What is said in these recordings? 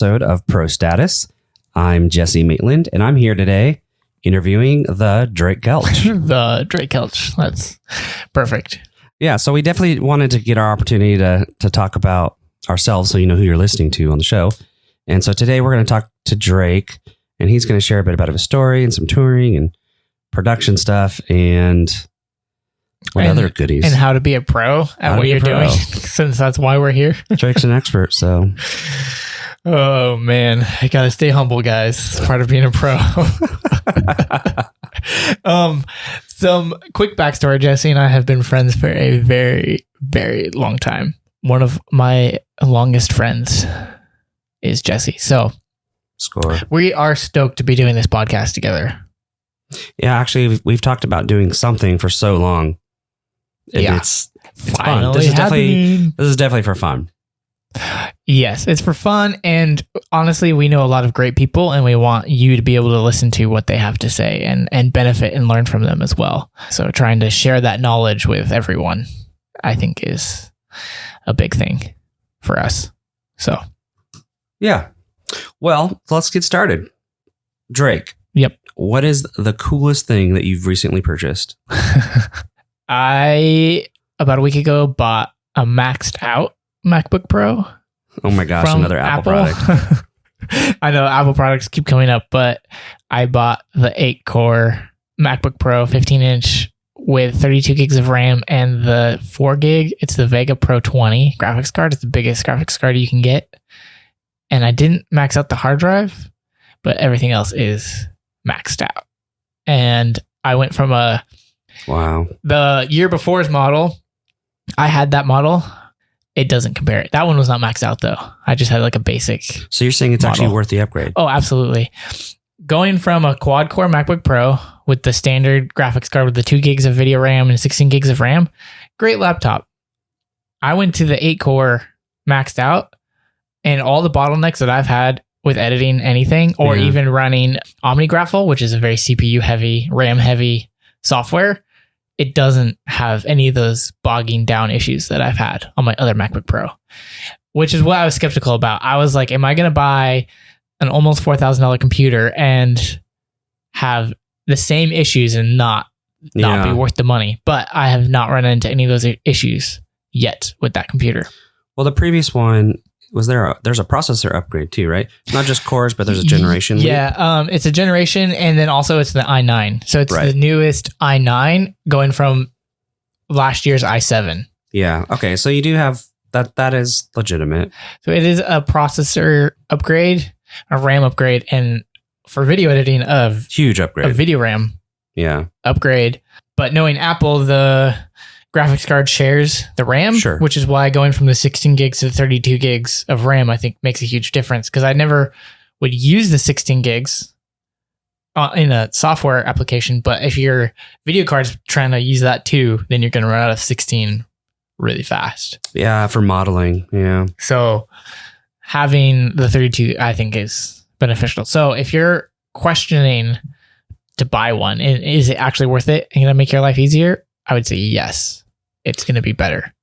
Episode of ProStatus. I'm Jesse Maitland, and I'm here today interviewing the Drake Kelch. The Drake Kelch. That's perfect. Yeah, so we definitely wanted to get our opportunity to talk about ourselves so you know who you're listening to on the show. And so today we're going to talk to Drake, and he's going to share a bit about his story and some touring and production stuff and other goodies. And how to be a pro at what you're doing, since that's why we're here. Drake's an expert, so... Oh, man. I got to stay humble, guys. It's part of being a pro. Some quick backstory. Jesse and I have been friends for a very, very long time. One of my longest friends is Jesse. So score. We are stoked to be doing this podcast together. Yeah, actually, we've talked about doing something for so long. It's fun. This is definitely for fun. Yes, it's for fun, and honestly, we know a lot of great people, and we want you to be able to listen to what they have to say and benefit and learn from them as well. So trying to share that knowledge with everyone, I think, is a big thing for us. So, yeah. Well, let's get started. Drake. Yep. What is the coolest thing that you've recently purchased? I, about a week ago, bought a maxed out MacBook Pro. Oh my gosh, another Apple product. I know Apple products keep coming up, but I bought the 8-core MacBook Pro 15-inch with 32 gigs of RAM and the 4 gig. It's the Vega Pro 20 graphics card. It's the biggest graphics card you can get. And I didn't max out the hard drive, but everything else is maxed out. And I went from the year before's model. I had that model. It doesn't compare. That one was not maxed out though. I just had like a basic. So you're saying it's model. Actually worth the upgrade? Oh, absolutely. Going from a quad core MacBook Pro with the standard graphics card with the 2 gigs of video RAM and 16 gigs of RAM, great laptop. I went to the 8-core maxed out, and all the bottlenecks that I've had with editing anything or even running OmniGraffle, which is a very CPU heavy, RAM heavy software, it doesn't have any of those bogging down issues that I've had on my other MacBook Pro, which is what I was skeptical about. I was like, am I going to buy an almost $4,000 computer and have the same issues and not be worth the money? But I have not run into any of those issues yet with that computer. Well, the previous one, there's a processor upgrade too, right? It's not just cores, but there's a generation. Yeah, it's a generation, and then also it's the i9. So it's the newest i9 going from last year's i7. Yeah. Okay. So you do have that. That is legitimate. So it is a processor upgrade, a RAM upgrade, and for video editing, huge upgrade. A video RAM. Yeah. Upgrade. But knowing Apple, the graphics card shares the RAM, which is why going from the 16 gigs to 32 gigs of RAM, I think, makes a huge difference, because I never would use the 16 gigs in a software application. But if your video card's trying to use that too, then you're going to run out of 16 really fast. Yeah, for modeling. Yeah. So having the 32, I think, is beneficial. So if you're questioning to buy one, is it actually worth it and going to make your life easier? I would say yes, it's going to be better.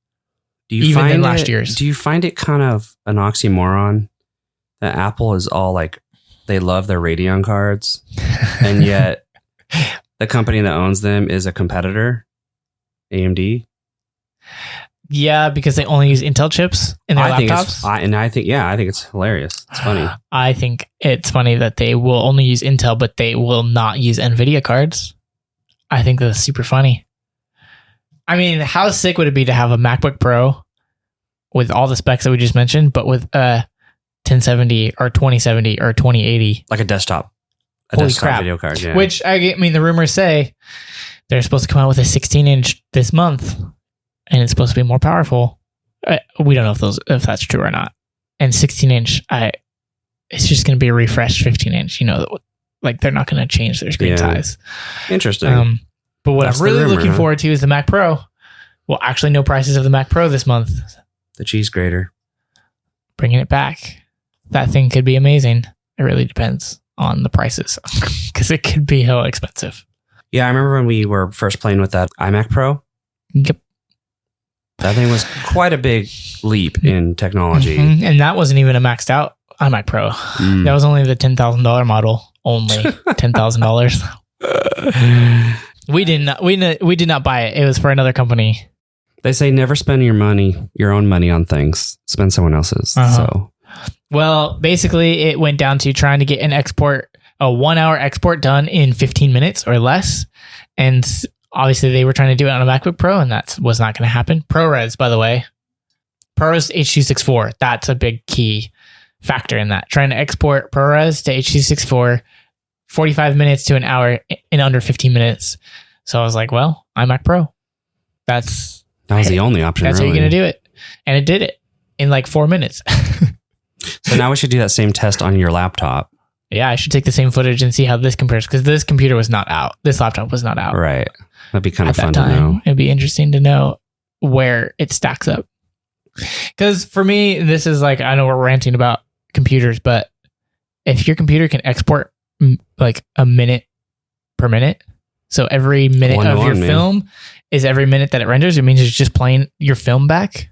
Even than last year's. Do you find it kind of an oxymoron that Apple is all like, they love their Radeon cards, and yet the company that owns them is a competitor, AMD? Yeah, because they only use Intel chips in their laptops. I think it's hilarious. It's funny. I think it's funny that they will only use Intel, but they will not use NVIDIA cards. I think that's super funny. I mean, how sick would it be to have a MacBook Pro with all the specs that we just mentioned, but with a 1070 or 2070 or 2080? Like a desktop. Holy crap. Video card, yeah. Which, I mean, the rumors say they're supposed to come out with a 16-inch this month, and it's supposed to be more powerful. We don't know if that's true or not. And 16-inch, it's just going to be a refreshed 15-inch. You know, like they're not going to change their screen size. Interesting. But what I'm really looking forward to is the Mac Pro. Well, actually, no prices of the Mac Pro this month. The cheese grater. Bringing it back. That thing could be amazing. It really depends on the prices, because it could be hell expensive. Yeah, I remember when we were first playing with that iMac Pro. Yep. That thing was quite a big leap in technology. Mm-hmm. And that wasn't even a maxed out iMac Pro. That was only the $10,000 model. Only $10,000. We did not buy it. It was for another company. They say never spend your own money on things. Spend someone else's. So, well, basically, it went down to trying to get a 1 hour export done in 15 minutes or less. And obviously, they were trying to do it on a MacBook Pro, and that was not going to happen. ProRes, by the way, ProRes H.264. That's a big key factor in that. Trying to export ProRes to H.264, 45 minutes to an hour in under 15 minutes. So I was like, well, iMac Pro. That was the only option. That's how you're going to do it. And it did it in like 4 minutes. So now we should do that same test on your laptop. Yeah, I should take the same footage and see how this compares, because this computer was not out. This laptop was not out. Right. That'd be kind of fun to know. It'd be interesting to know where it stacks up. Because for me, this is like, I know we're ranting about computers, but if your computer can export like a minute per minute, so every minute of your film is every minute that it renders, it means it's just playing your film back.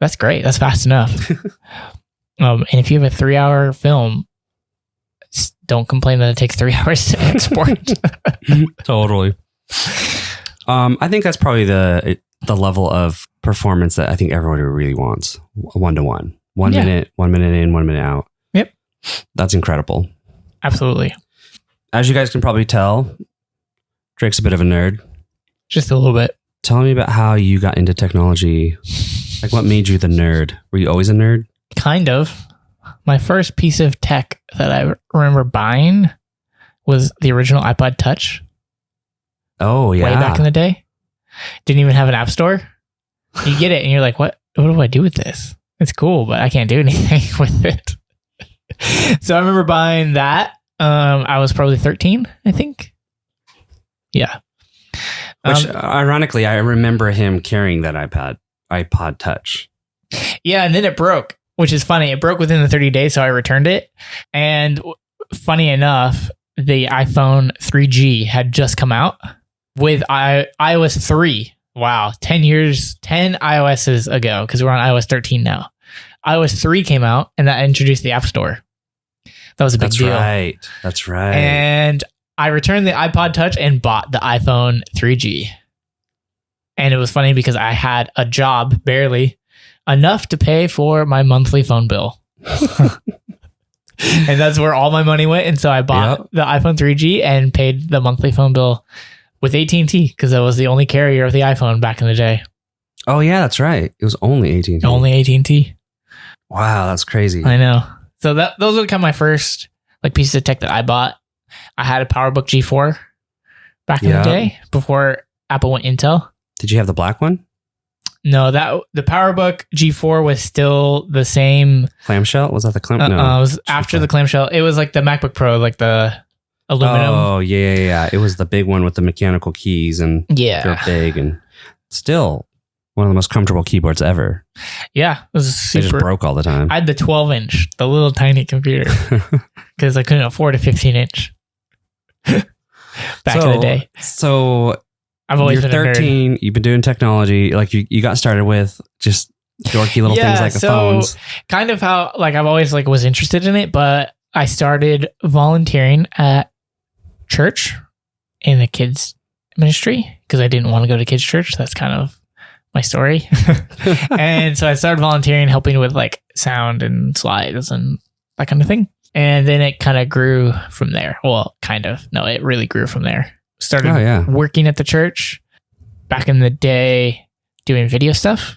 That's great. That's fast enough. And if you have a 3-hour film, don't complain that it takes 3 hours to export. Totally. I think that's probably the level of performance that I think everybody really wants. 1-to-1. 1 minute, 1 minute in, 1 minute out. Yep. That's incredible. Absolutely. As you guys can probably tell, Drake's a bit of a nerd. Just a little bit. Tell me about how you got into technology. Like, what made you the nerd? Were you always a nerd? Kind of. My first piece of tech that I remember buying was the original iPod Touch. Oh, yeah. Way back in the day. Didn't even have an app store. You get it and you're like, what do I do with this? It's cool, but I can't do anything with it. So I remember buying that. I was probably 13, I think. Yeah. Which, ironically, I remember him carrying that iPod Touch. Yeah, and then it broke, which is funny. It broke within the 30 days, so I returned it. And funny enough, the iPhone 3G had just come out with iOS 3. Wow, 10 iOSs ago, because we're on iOS 13 now. iOS 3 came out, and that introduced the App Store. That was a big deal. That's right. And I returned the iPod Touch and bought the iPhone 3G. And it was funny because I had a job, barely, enough to pay for my monthly phone bill. And that's where all my money went. And so I bought the iPhone 3G and paid the monthly phone bill with AT&T, because that was the only carrier of the iPhone back in the day. Oh, yeah, that's right. It was only AT&T. Only AT&T. Wow, that's crazy. I know. So those were kind of my first like pieces of tech that I bought. I had a PowerBook G4 back in the day before Apple went Intel. Did you have the black one? No, the PowerBook G4 was still the same clamshell. Was that the clamshell? No, it was after the clamshell. It was like the MacBook Pro, like the aluminum. Oh yeah. It was the big one with the mechanical keys and they're big and still one of the most comfortable keyboards ever. Yeah, it was super. They just broke all the time. I had the 12-inch, the little tiny computer, because I couldn't afford a 15-inch back in the day. So I've always been 13. You've been doing technology. Like you got started with just dorky little things like the phones. Kind of how like I've always like was interested in it, but I started volunteering at church in the kids ministry because I didn't want to go to kids church. That's kind of my story. And so I started volunteering, helping with like sound and slides and that kind of thing. And then it kind of grew from there. Well, kind of. No, it really grew from there. Started working at the church back in the day, doing video stuff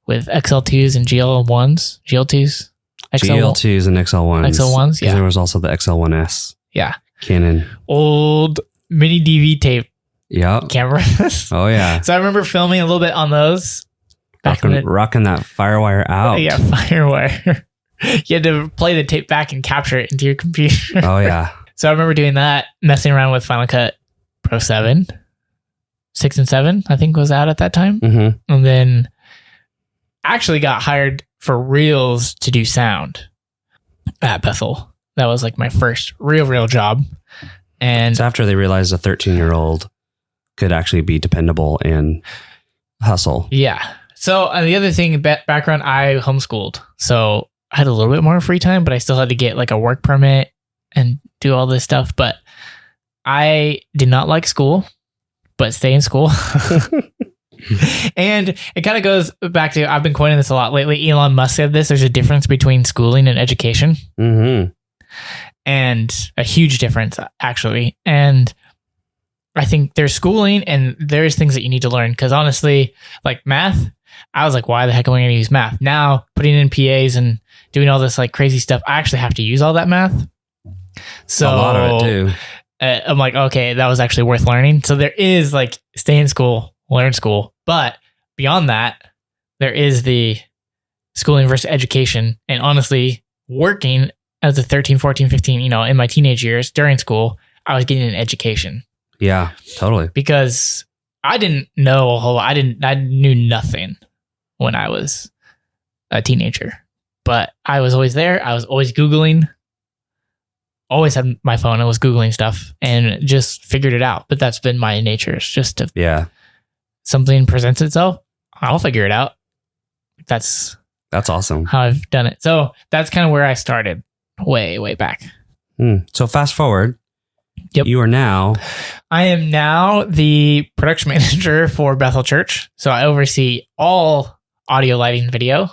with XL2s and GL1s, GL2s. GL2s and XL1s. XL1s, yeah. There was also the XL1S. Yeah. Canon. Old mini DV tape cameras. Oh, yeah. So I remember filming a little bit on those. Rocking that Firewire out. Yeah, Firewire. You had to play the tape back and capture it into your computer. Oh, yeah. So I remember doing that, messing around with Final Cut Pro 7. 6 and 7, I think, was out at that time. Mm-hmm. And then actually got hired for reals to do sound at Bethel. That was like my first real job. And it's after they realized a 13-year-old could actually be dependable and hustle. Yeah. So the other thing, background, I homeschooled. So I had a little bit more free time, but I still had to get like a work permit and do all this stuff. But I did not like school, but stay in school. And it kind of goes back to, I've been quoting this a lot lately. Elon Musk said this, there's a difference between schooling and education. Mm-hmm. And a huge difference, actually. And I think there's schooling and there's things that you need to learn. Because honestly, like math, I was like, why the heck am I going to use math? Now, putting in PAs and doing all this like crazy stuff, I actually have to use all that math. So a lot of it too. I'm like, okay, that was actually worth learning. So there is like stay in school, learn school. But beyond that, there is the schooling versus education. And honestly, working as a 13, 14, 15, in my teenage years during school, I was getting an education. Yeah, totally. Because I didn't know a whole lot. I knew nothing when I was a teenager. But I was always there. I was always Googling. Always had my phone. I was Googling stuff and just figured it out. But that's been my nature. It's just to something presents itself, I'll figure it out. That's awesome. How I've done it. So that's kind of where I started way, way back. So fast forward. Yep. I am now the production manager for Bethel Church. So I oversee all audio, lighting, video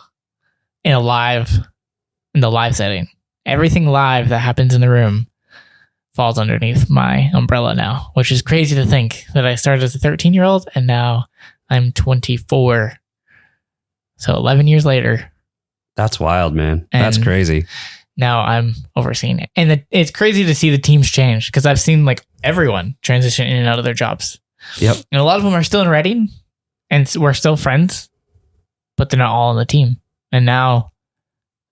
in the live setting. Everything live that happens in the room falls underneath my umbrella now, which is crazy to think that I started as a 13-year-old and now I'm 24. So 11 years later. That's wild, man. That's crazy. Now I'm overseeing it. And it's crazy to see the teams change because I've seen like everyone transition in and out of their jobs. Yep. And a lot of them are still in Reading and we're still friends, but they're not all on the team. And now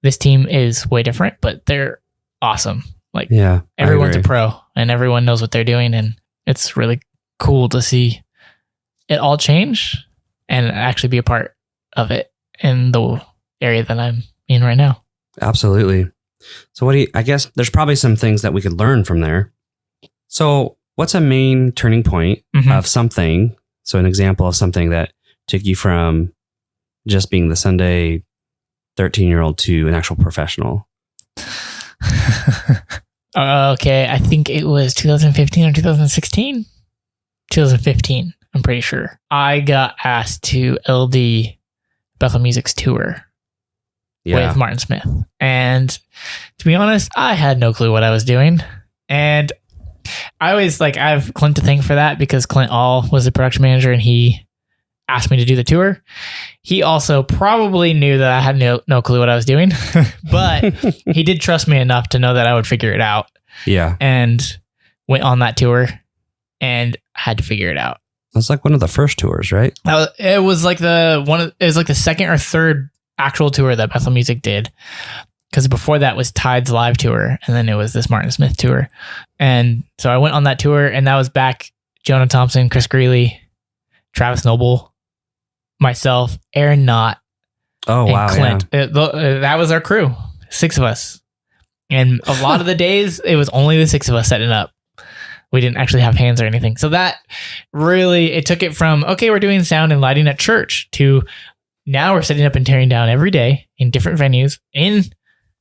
this team is way different, but they're awesome. Like everyone's a pro and everyone knows what they're doing. And it's really cool to see it all change and actually be a part of it in the area that I'm in right now. Absolutely. So I guess there's probably some things that we could learn from there. So what's a main turning point of something? So an example of something that took you from just being the Sunday 13-year-old to an actual professional. Okay. I think it was 2015 or 2016. 2015. I'm pretty sure. I got asked to LD Bethel Music's tour. With Martin Smith. And to be honest, I had no clue what I was doing. And I always I have Clint to thank for that because Clint All was the production manager and he asked me to do the tour. He also probably knew that I had no clue what I was doing, but he did trust me enough to know that I would figure it out. Yeah. And went on that tour and had to figure it out. That's like one of the first tours, right? It was like the second or third actual tour that Bethel Music did, because before that was Tide's live tour and then it was this Martin Smith tour. And so I went on that tour and that was back Jonah Thompson, Chris Greeley, Travis Noble, myself, Aaron Knott, and Clint. That was our crew, 6 of us. And a lot of the days it was only the 6 of us setting up. We didn't actually have hands or anything. So that really, it took it from, okay, we're doing sound and lighting at church to now we're setting up and tearing down every day in different venues in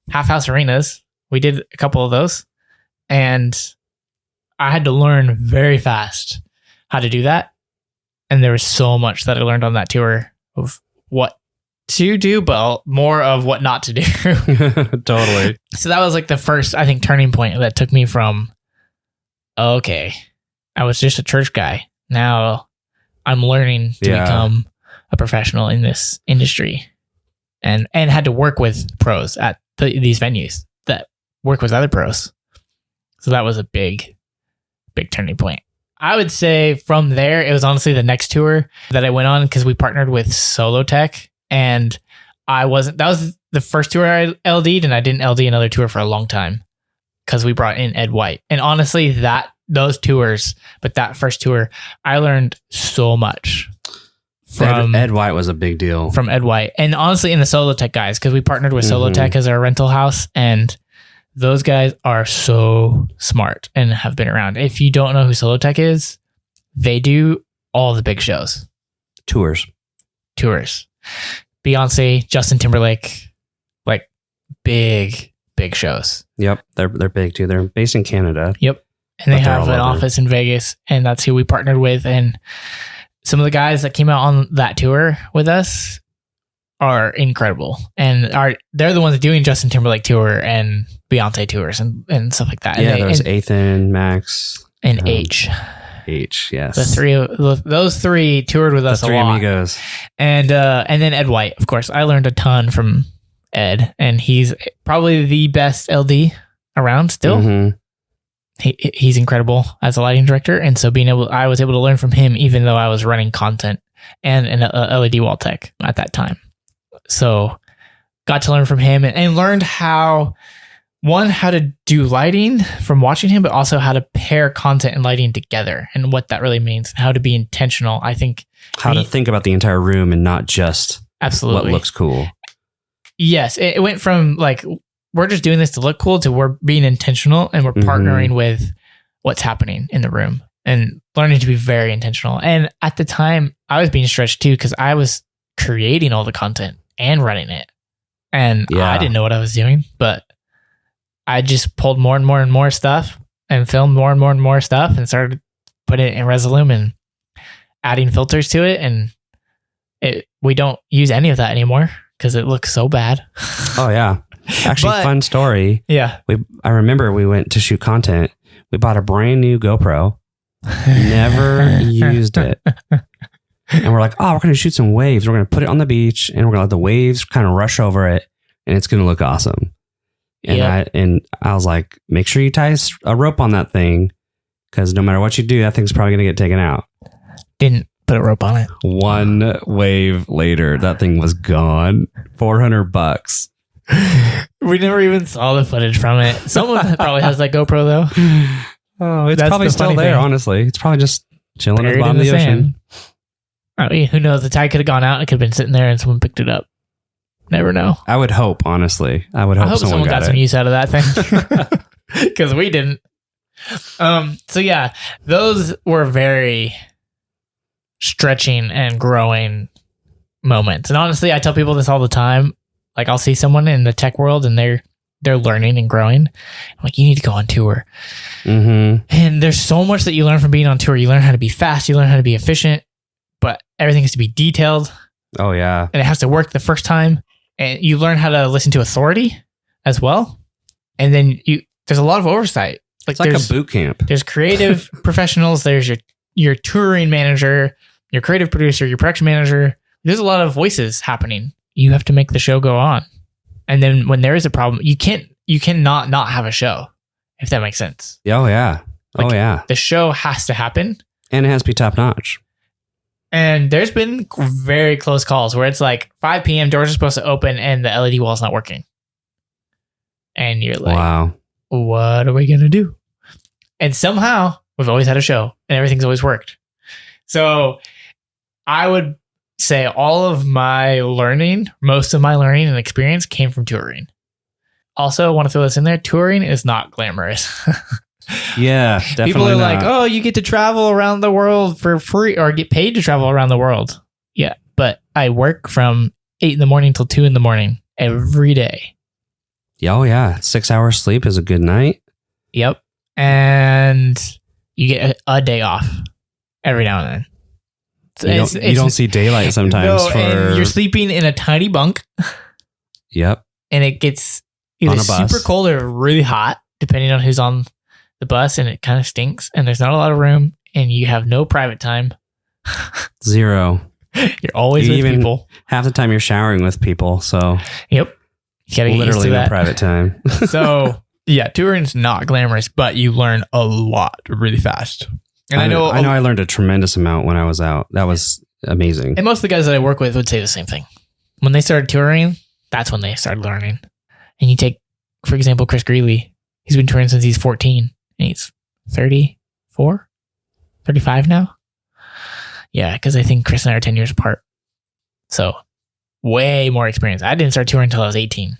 half house arenas. We did a couple of those and I had to learn very fast how to do that. And there was so much that I learned on that tour of what to do, but more of what not to do. Totally. So that was like the first, I think, turning point that took me from, okay, I was just a church guy. Now I'm learning to become a professional in this industry and had to work with pros at these venues that work with other pros. So that was a big turning point. I would say from there, it was honestly the next tour that I went on because we partnered with Solo Tech and that was the first tour I LD'd and I didn't LD another tour for a long time because we brought in Ed White. And honestly, those tours, but that first tour, I learned so much. Ed White was a big deal. From Ed White. And honestly, in the Solo Tech guys, because we partnered with Solo Tech as our rental house, and those guys are so smart and have been around. If you don't know who Solo Tech is, they do all the big shows. Tours. Beyonce, Justin Timberlake, like big shows. Yep. They're big too. They're based in Canada. Yep. And they But they're have all an over. office in Vegas, and that's who we partnered with. And some of the guys that came out on that tour with us are incredible. And they're the ones doing Justin Timberlake tour and Beyonce tours and stuff like that. Yeah, and there's Ethan, Max, and H. H, yes. Those three toured with us the a three lot. amigos. And then Ed White, of course. I learned a ton from Ed, and he's probably the best LD around still. Mhm. He's incredible as a lighting director, and so I was able to learn from him, even though I was running content and an LED wall tech at that time. So got to learn from him and learned how to do lighting from watching him, but also how to pair content and lighting together and what that really means and how to be intentional. I think How to think about the entire room and not just absolutely what looks cool. Yes, it went from like, we're just doing this to look cool to we're being intentional and we're partnering with what's happening in the room and learning to be very intentional. And at the time, I was being stretched too because I was creating all the content and running it. And I didn't know what I was doing, but I just pulled more and more and more stuff and filmed more and more and more stuff and started putting it in Resolume and adding filters to it. And we don't use any of that anymore because it looks so bad. Oh, yeah. Actually, fun story. Yeah. I remember we went to shoot content. We bought a brand new GoPro, never used it. And we're like, oh, we're going to shoot some waves. We're going to put it on the beach and we're going to let the waves kind of rush over it and it's going to look awesome. And I was like, make sure you tie a rope on that thing because no matter what you do, that thing's probably going to get taken out. Didn't put a rope on it. One wave later, that thing was gone. $400. We never even saw the footage from it. Someone probably has that GoPro though. Oh, it's That's probably the still funny there, thing. honestly. It's probably just chilling at the Buried bottom in of the ocean. sand. I mean, who knows? The tide could have gone out. It could have been sitting there and someone picked it up. Never know. I would hope, honestly. I hope someone got got some it. use out of that thing. Because we didn't. So yeah, those were very stretching and growing moments. And honestly, I tell people this all the time. Like I'll see someone in the tech world and they're learning and growing. I'm like, you need to go on tour. Mm-hmm. And there's so much that you learn from being on tour. You learn how to be fast. You learn how to be efficient. But everything has to be detailed. Oh, yeah. And it has to work the first time. And you learn how to listen to authority as well. And then there's a lot of oversight. It's like a boot camp. There's creative professionals. There's your touring manager, your creative producer, your production manager. There's a lot of voices happening. You have to make the show go on. And then when there is a problem, you cannot not have a show, if that makes sense. Oh, yeah. Like, oh, yeah. The show has to happen. And it has to be top notch. And there's been very close calls where it's like 5 p.m. doors are supposed to open and the LED wall's not working. And you're like, wow, what are we going to do? And somehow we've always had a show and everything's always worked. So I would say all of my learning, most of my learning and experience came from touring. Also, I want to throw this in there. Touring is not glamorous. Yeah, definitely. People are not. like, oh, you get to travel around the world for free or get paid to travel around the world. Yeah, but I work from 8 a.m. till 2 a.m. every day. Oh, yeah. 6 hours sleep is a good night. Yep. And you get a day off every now and then. You don't see daylight sometimes. And you're sleeping in a tiny bunk. Yep. And it gets either super cold or really hot, depending on who's on the bus, and it kind of stinks. And there's not a lot of room, and you have no private time. Zero. You're always with people. Half the time you're showering with people. So yep. You gotta get literally used to no that. private time. So yeah, touring's not glamorous, but you learn a lot really fast. And I know I learned a tremendous amount when I was out. That was amazing. And most of the guys that I work with would say the same thing. When they started touring, that's when they started learning. And you take, for example, Chris Greeley. He's been touring since he's 14. And he's 34? 35 now? Yeah, because I think Chris and I are 10 years apart. So way more experience. I didn't start touring until I was 18.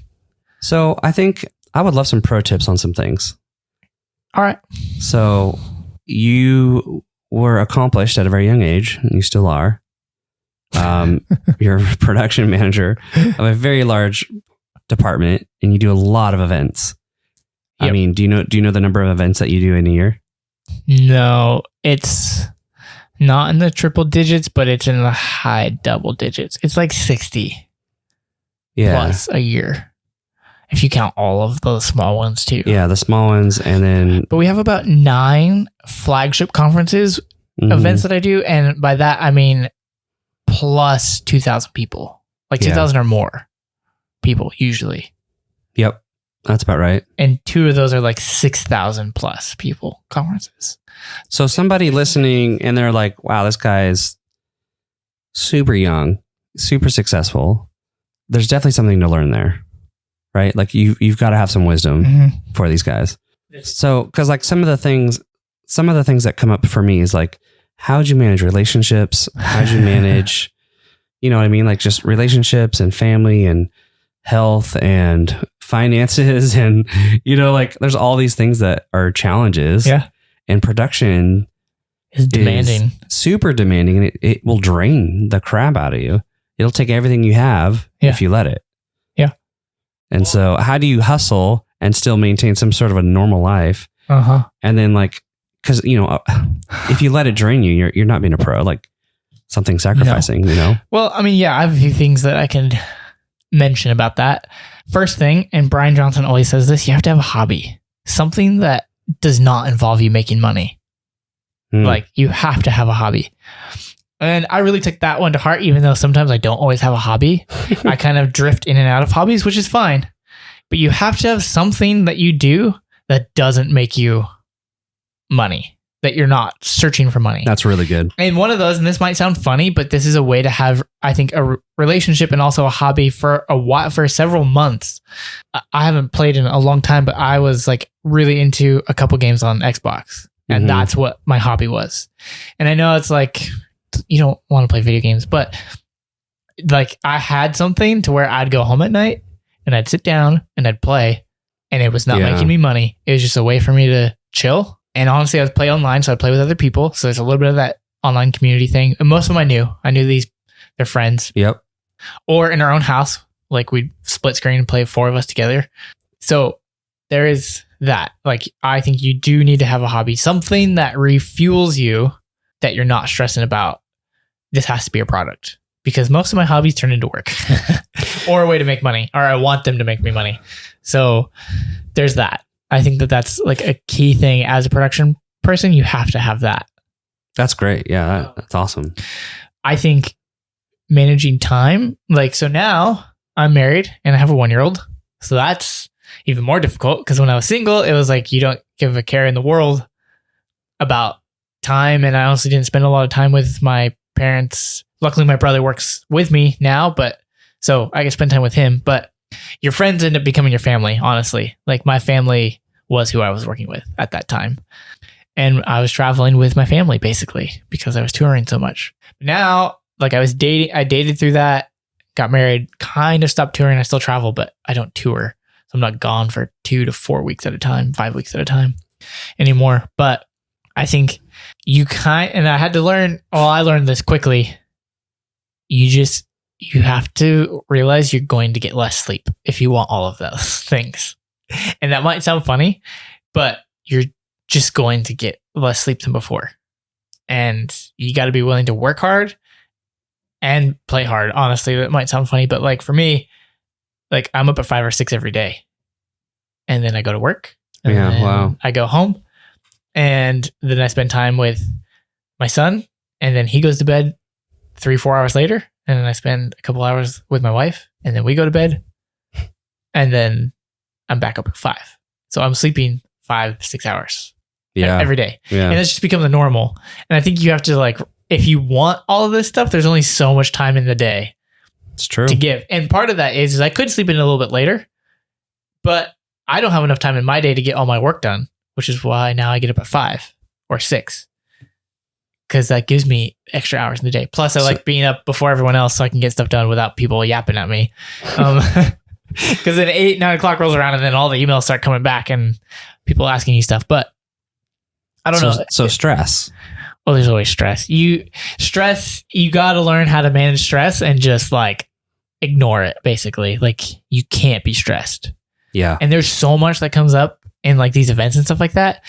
So I think I would love some pro tips on some things. All right. So you were accomplished at a very young age, and you still are. You're a production manager of a very large department and you do a lot of events. Yep. I mean, do you know the number of events that you do in a year? No, it's not in the triple digits, but it's in the high double digits. It's like 60 plus a year. If you count all of the small ones too. Yeah, the small ones. And then... But we have about 9 flagship conferences, events that I do. And by that, I mean plus 2,000 people. Like 2,000 or more people, usually. Yep, that's about right. And 2 of those are like 6,000 plus people conferences. So somebody listening and they're like, wow, this guy is super young, super successful. There's definitely something to learn there. Right? Like you've got to have some wisdom for these guys. So, cause like some of the things that come up for me is like, how'd you manage relationships? How'd you manage, you know what I mean? Like just relationships and family and health and finances. And, you know, like there's all these things that are challenges. Yeah. And production is demanding, super demanding. And it will drain the crap out of you. It'll take everything you have if you let it. And so how do you hustle and still maintain some sort of a normal life? And then like, cause you know, if you let it drain you, you're not being a pro, like something sacrificing, you know? Well, I mean, yeah, I have a few things that I can mention about that. First thing, and Brian Johnson always says this, you have to have a hobby, something that does not involve you making money. Like you have to have a hobby. And I really took that one to heart, even though sometimes I don't always have a hobby. I kind of drift in and out of hobbies, which is fine. But you have to have something that you do that doesn't make you money, that you're not searching for money. That's really good. And one of those, and this might sound funny, but this is a way to have, I think, a relationship and also a hobby for a while, for several months. I haven't played in a long time, but I was like really into a couple games on Xbox. And that's what my hobby was. And I know it's like, you don't want to play video games, but like I had something to where I'd go home at night and I'd sit down and I'd play, and it was not making me money. It was just a way for me to chill. And honestly, I would play online, so I'd play with other people. So there's a little bit of that online community thing. And most of them I knew they're friends. Yep. Or in our own house, like we'd split screen and play 4 of us together. So there is that. Like I think you do need to have a hobby, something that refuels you, that you're not stressing about. This has to be a product, because most of my hobbies turn into work or a way to make money, or I want them to make me money. So there's that. I think that that's like a key thing as a production person. You have to have that. That's great. Yeah, that's awesome. I think managing time, like, so now I'm married and I have a 1-year-old. So that's even more difficult, because when I was single, it was like, you don't give a care in the world about time. And I honestly didn't spend a lot of time with my parents. Luckily, my brother works with me now, but so I can spend time with him. But your friends end up becoming your family, honestly. Like my family was who I was working with at that time. And I was traveling with my family basically because I was touring so much. Now, like I dated through that, got married, kind of stopped touring. I still travel, but I don't tour. So I'm not gone for 2 to 4 weeks at a time, 5 weeks at a time anymore. But I think and I had to learn, I learned this quickly. You have to realize you're going to get less sleep if you want all of those things. And that might sound funny, but you're just going to get less sleep than before. And you got to be willing to work hard and play hard. Honestly, that might sound funny, but like for me, like I'm up at 5 or 6 every day. And then I go to work. And then I go home. And then I spend time with my son, and then he goes to bed 3-4 hours later. And then I spend a couple hours with my wife, and then we go to bed, and then I'm back up at 5. So I'm sleeping 5-6 hours every day. Yeah. And it's just become the normal. And I think you have to, like, if you want all of this stuff, there's only so much time in the day. It's true. To give. And part of that is I could sleep in a little bit later, but I don't have enough time in my day to get all my work done, which is why now I get up at 5 or 6. Because that gives me extra hours in the day. Plus, I like being up before everyone else so I can get stuff done without people yapping at me. Because then 8, 9 o'clock rolls around and then all the emails start coming back and people asking you stuff. But I don't know. So stress. Well, there's always stress. You got to learn how to manage stress and just like ignore it, basically. Like, you can't be stressed. Yeah. And there's so much that comes up in like these events and stuff like that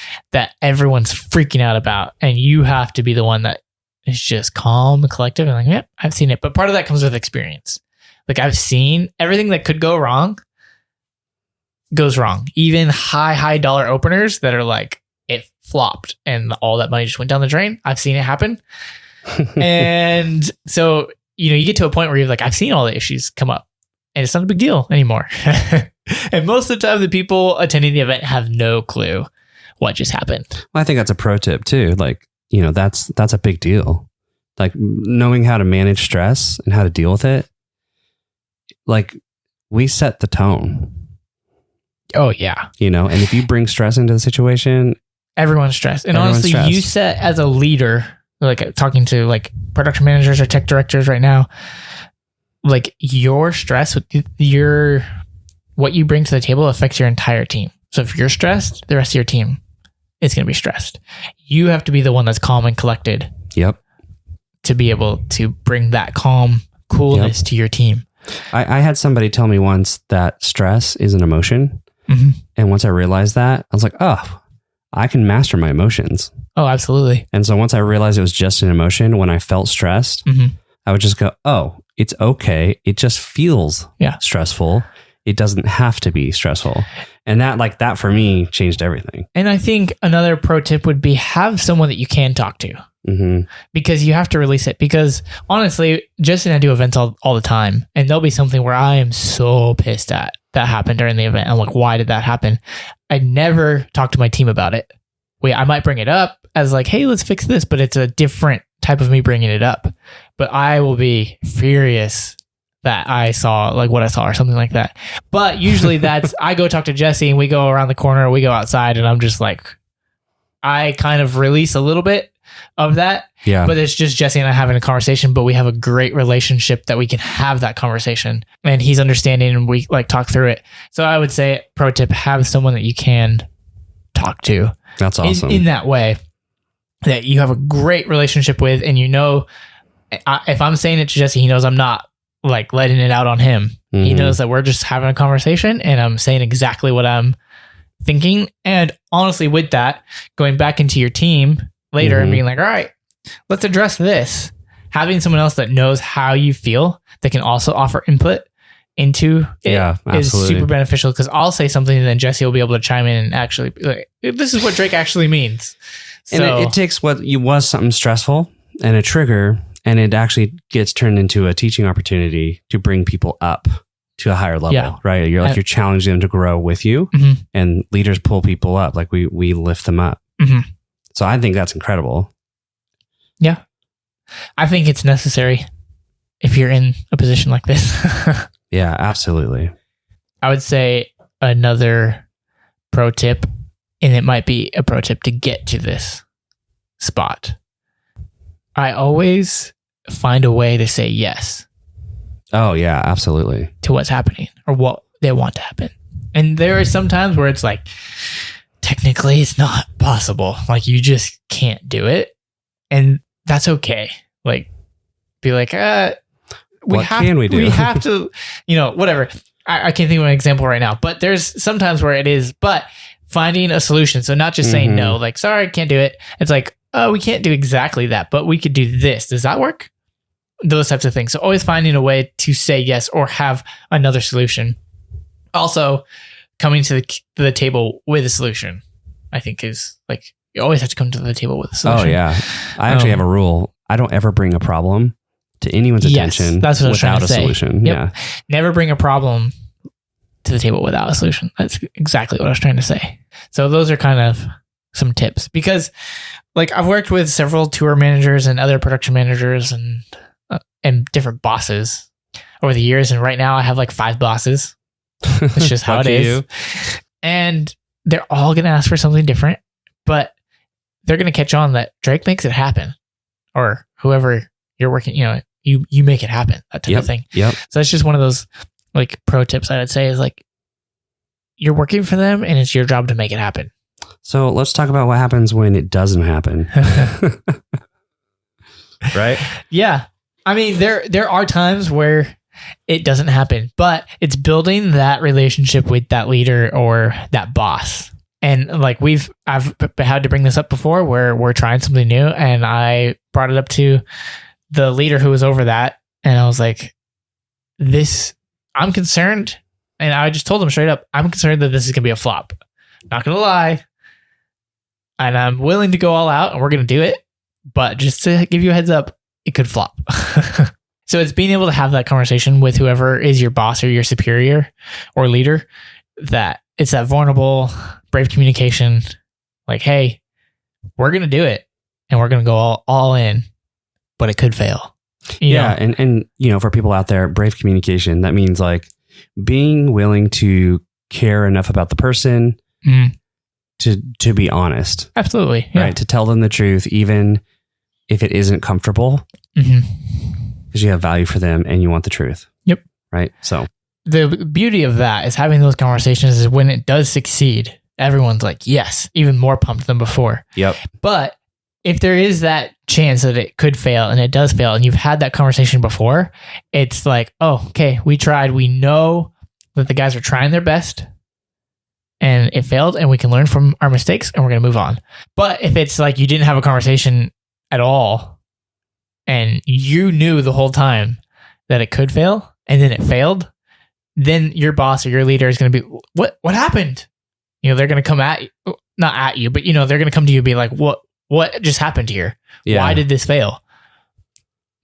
everyone's freaking out about. And you have to be the one that is just calm and collective and like, yeah, I've seen it. But part of that comes with experience. Like, I've seen everything that could go wrong goes wrong. Even high dollar openers that are like, it flopped and all that money just went down the drain. I've seen it happen. And so, you get to a point where you're like, I've seen all the issues come up and it's not a big deal anymore. And most of the time, the people attending the event have no clue what just happened. Well, I think that's a pro tip too. Like, that's a big deal. Like, knowing how to manage stress and how to deal with it. Like, we set the tone. Oh, yeah. And if you bring stress into the situation, everyone's stressed. And honestly, you set as a leader, like talking to like production managers or tech directors right now, like your stress with what you bring to the table affects your entire team. So if you're stressed, the rest of your team is going to be stressed. You have to be the one that's calm and collected. Yep. To be able to bring that calm, coolness to your team. I had somebody tell me once that stress is an emotion. Mm-hmm. And once I realized that, I was like, oh, I can master my emotions. Oh, absolutely. And so once I realized it was just an emotion, when I felt stressed, I would just go, oh, it's okay. It just feels stressful. It doesn't have to be stressful. And that for me changed everything. And I think another pro tip would be have someone that you can talk to. Mm-hmm. Because you have to release it. Because honestly, Justin and I do events all the time. And there'll be something where I am so pissed at that happened during the event. I'm like, why did that happen? I never talk to my team about it. I might bring it up as like, hey, let's fix this. But it's a different type of me bringing it up. But I will be furious that I saw like what I saw or something like that. But usually I go talk to Jesse and we go around the corner, we go outside and I'm just like, I kind of release a little bit of that. Yeah. But it's just Jesse and I having a conversation, but we have a great relationship that we can have that conversation and he's understanding and we like talk through it. So I would say pro tip, have someone that you can talk to. That's awesome. In that way that you have a great relationship with and if I'm saying it to Jesse, he knows I'm not like letting it out on him. Mm-hmm. He knows that we're just having a conversation and I'm saying exactly what I'm thinking. And honestly, with that, going back into your team later and being like, all right, let's address this. Having someone else that knows how you feel that can also offer input into it is super beneficial because I'll say something and then Jesse will be able to chime in and actually be like, this is what Drake actually means. So, and it takes what was something stressful and a trigger and it actually gets turned into a teaching opportunity to bring people up to a higher level, right? You're challenging them to grow with you and leaders pull people up. Like we lift them up. Mm-hmm. So I think that's incredible. Yeah. I think it's necessary if you're in a position like this. Yeah, absolutely. I would say another pro tip, and it might be a pro tip to get to this spot. I always find a way to say yes. Oh, yeah, absolutely. To what's happening or what they want to happen. And there are some times where it's like, technically it's not possible. Like you just can't do it. And that's okay. Like, be like, we have to, whatever. I can't think of an example right now, but there's sometimes where it is, but finding a solution. So not just saying no, like, sorry, I can't do it. It's like, oh, we can't do exactly that, but we could do this. Does that work? Those types of things. So always finding a way to say yes or have another solution. Also, coming to the table with a solution, I think is like, you always have to come to the table with a solution. Oh, yeah. I actually have a rule. I don't ever bring a problem to anyone's attention that's what without a solution. Yep. Yeah. Never bring a problem to the table without a solution. That's exactly what I was trying to say. So those are kind of some tips because like I've worked with several tour managers and other production managers and different bosses over the years. And right now I have like 5 bosses. It's just how it is. And they're all going to ask for something different, but they're going to catch on that Drake makes it happen or whoever you're working, you make it happen, that type of thing. Yep. So it's just one of those like pro tips I would say is like, you're working for them and it's your job to make it happen. So let's talk about what happens when it doesn't happen. Right? Yeah. I mean, there are times where it doesn't happen. But it's building that relationship with that leader or that boss. And like I've had to bring this up before where we're trying something new, and I brought it up to the leader who was over that, and I was like, I'm concerned, and I just told him straight up, I'm concerned that this is gonna be a flop. Not gonna lie, and I'm willing to go all out, and we're gonna do it. But just to give you a heads up, it could flop. So it's being able to have that conversation with whoever is your boss or your superior or leader, that it's that vulnerable, brave communication. Like, hey, we're going to do it and we're going to go all in, but it could fail. You know? And for people out there, brave communication, that means like being willing to care enough about the person to be honest. Absolutely. Yeah. Right. To tell them the truth, even if it isn't comfortable. Because you have value for them and you want the truth. Yep. Right. So the beauty of that is having those conversations is when it does succeed, everyone's like, yes, even more pumped than before. Yep. But if there is that chance that it could fail and it does fail and you've had that conversation before, it's like, oh, okay, we tried. We know that the guys are trying their best and it failed and we can learn from our mistakes and we're going to move on. But if it's like you didn't have a conversation at all and you knew the whole time that it could fail and then it failed, then your boss or your leader is going to be, what happened? They're going to come at you, not at you, but they're going to come to you and be like, what just happened here? Yeah. Why did this fail?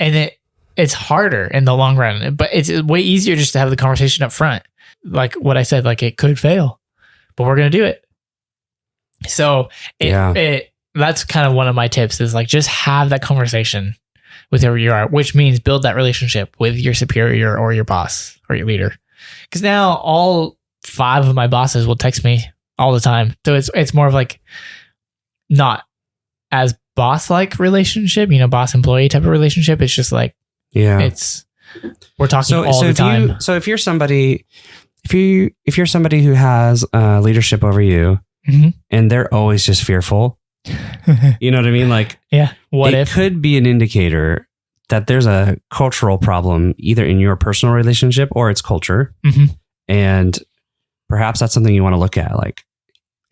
And it's harder in the long run, but it's way easier just to have the conversation up front. Like what I said, like it could fail, but we're going to do it. So that's kind of one of my tips is like, just have that conversation with whoever you are, which means build that relationship with your superior or your boss or your leader. Because now all 5 of my bosses will text me all the time. So it's more of like not as boss-like relationship, boss employee type of relationship. It's just like, we're talking all the time. So if you're somebody, if you're somebody who has leadership over you and they're always just fearful, you know what I mean? Like, it could be an indicator that there's a cultural problem either in your personal relationship or its culture. And perhaps that's something you want to look at. Like,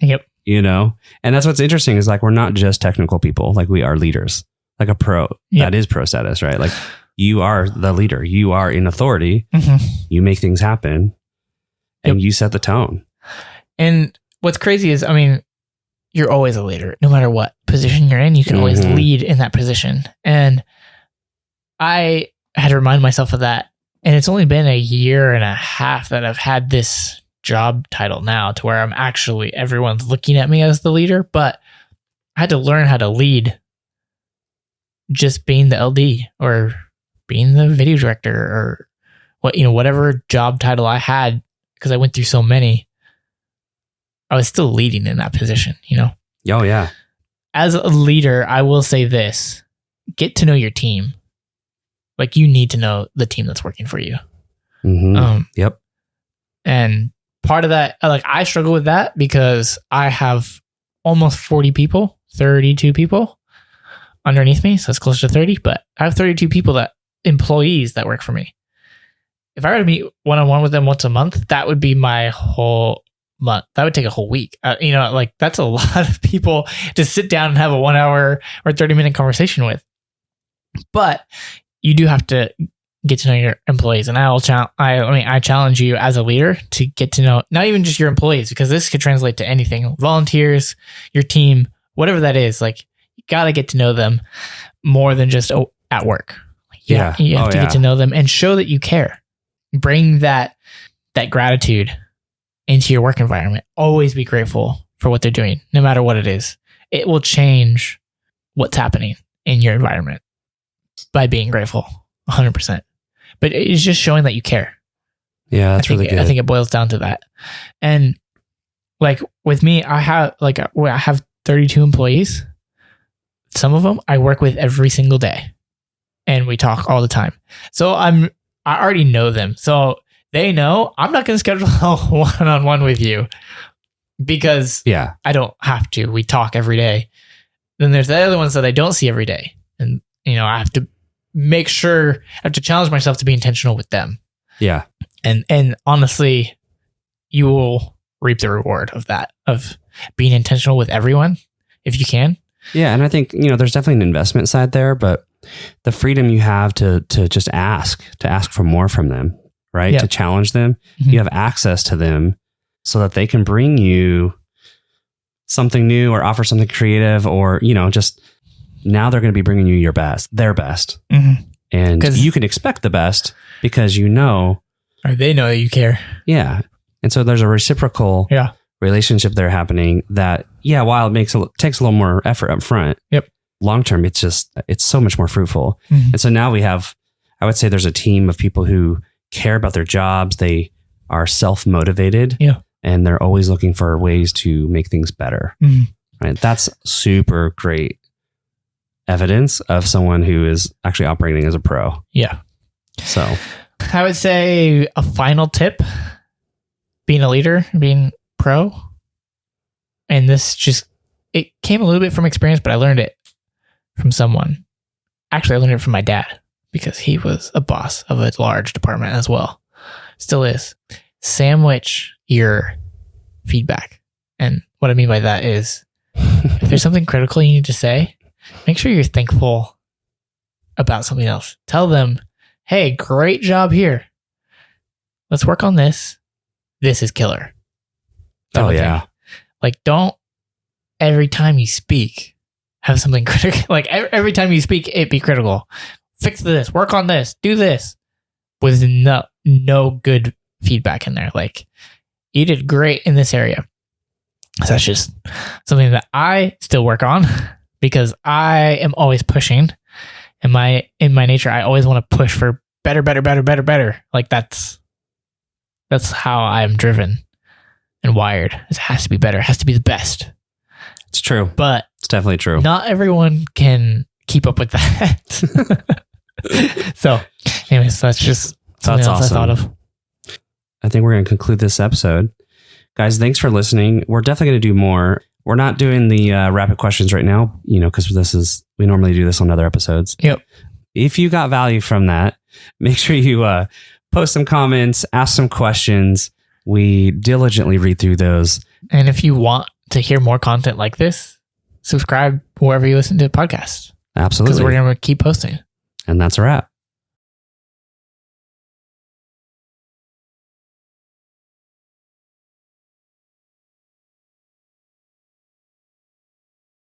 and that's what's interesting is like, we're not just technical people. Like we are leaders, like a pro that is ProStatus, right? Like you are the leader, you are in authority, you make things happen and you set the tone. And what's crazy is, you're always a leader, no matter what position you're in, you can always lead in that position. And I had to remind myself of that. And it's only been 1.5 years that I've had this job title now to where everyone's looking at me as the leader, but I had to learn how to lead just being the LD or being the video director or whatever job title I had, because I went through so many. I was still leading in that position, Oh, yeah. As a leader, I will say this. Get to know your team. Like, you need to know the team that's working for you. Yep. And part of that, like, I struggle with that because I have almost 40 people, 32 people underneath me. So it's close to 30, but I have 32 employees that work for me. If I were to meet one-on-one with them once a month, that would be my whole month. That would take a whole week. Like that's a lot of people to sit down and have a 1 hour or 30-minute conversation with. But you do have to get to know your employees. And I challenge you as a leader to get to know not even just your employees, because this could translate to anything, volunteers, your team, whatever that is. Like you got to get to know them more than just at work. You have to get to know them and show that you care. Bring that gratitude into your work environment. Always be grateful for what they're doing, no matter what it is. It will change what's happening in your environment by being grateful 100%. But it's just showing that you care. Yeah, that's really good. I think it boils down to that. And like with me, I have 32 employees. Some of them I work with every single day and we talk all the time. So I already know them. So they know I'm not going to schedule a one-on-one with you because I don't have to. We talk every day. Then there's the other ones that I don't see every day. And, I have to make sure, I have to challenge myself to be intentional with them. Yeah. And honestly, you will reap the reward of that, of being intentional with everyone if you can. Yeah. And I think, there's definitely an investment side there, but the freedom you have to just ask for more from them, right? Yeah. To challenge them. Mhm. You have access to them so that they can bring you something new or offer something creative, or, just now they're going to be bringing you their best. Mhm. And you can expect the best because or they know that you care. Yeah. And so there's a reciprocal relationship there happening that, while it takes a little more effort up front. Yep. Long term, it's so much more fruitful. Mhm. And so now I would say there's a team of people who care about their jobs. They are self-motivated. Yeah. And they're always looking for ways to make things better. Mhm. Right. That's super great evidence of someone who is actually operating as a pro. Yeah. So I would say a final tip, being a leader, being pro. And it came a little bit from experience, but I learned it from someone. Actually, I learned it from my dad because he was a boss of a large department as well. Still is. Sandwich your feedback. And what I mean by that is if there's something critical you need to say, make sure you're thankful about something else. Tell them, hey, great job here. Let's work on this. This is killer. Oh, yeah. Like, don't every time you speak have something critical. Like, every time you speak, it be critical. Fix this. Work on this. Do this. With no good feedback in there. Like, you did great in this area. So that's just something that I still work on because I am always pushing. In my nature, I always want to push for better. Like that's how I'm driven and wired. It has to be better. It has to be the best. It's true. But it's definitely true. Not everyone can keep up with that. So anyways, that's just something else awesome. I thought of. I think we're going to conclude this episode. Guys, thanks for listening. We're definitely going to do more. We're not doing the rapid questions right now, because we normally do this on other episodes. Yep. If you got value from that, make sure you post some comments, ask some questions. We diligently read through those. And if you want to hear more content like this, subscribe wherever you listen to the podcast. Absolutely. Because we're going to keep posting. And that's a wrap.